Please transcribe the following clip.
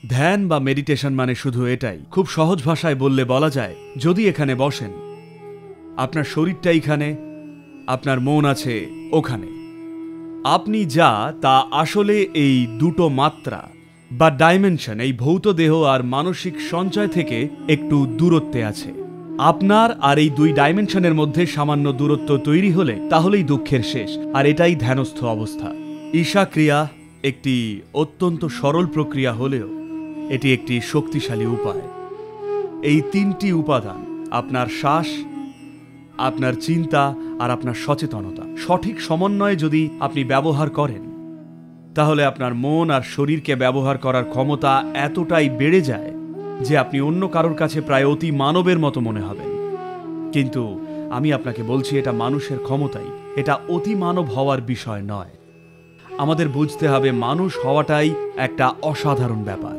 ধ্যান বা মেডিটেশন মানে শুধু এটাই। খুব সহজ ভাষায় বললে বলা যায়, যদি এখানে বসেন, আপনার শরীরটা এখানে, আপনার মন আছে ওখানে। আপনি যা তা আসলে এই দুটো মাত্রা বা ডাইমেনশন, এই ভৌত দেহ আর মানসিক সঞ্চয় থেকে একটু দূরত্বে আছে। আপনার আর এই দুই ডাইমেনশনের মধ্যে সামান্য দূরত্ব তৈরি হলে তাহলেই দুঃখের শেষ, আর এটাই ধ্যানস্থ অবস্থা। ঈশা ক্রিয়া একটি অত্যন্ত সরল প্রক্রিয়া হলেও এটি একটি শক্তিশালী উপায়। এই তিনটি উপাদান, আপনার শ্বাস, আপনার চিন্তা আর আপনার সচেতনতা, সঠিক সমন্বয়ে যদি আপনি ব্যবহার করেন, তাহলে আপনার মন আর শরীরকে ব্যবহার করার ক্ষমতা এতটাই বেড়ে যায় যে আপনি অন্য কারোর কাছে প্রায় অতি মানবের মতো মনে হবেন। কিন্তু আমি আপনাকে বলছি, এটা মানুষের ক্ষমতাই, এটা অতি মানব হওয়ার বিষয় নয়। আমাদের বুঝতে হবে মানুষ হওয়াটাই একটা অসাধারণ ব্যাপার।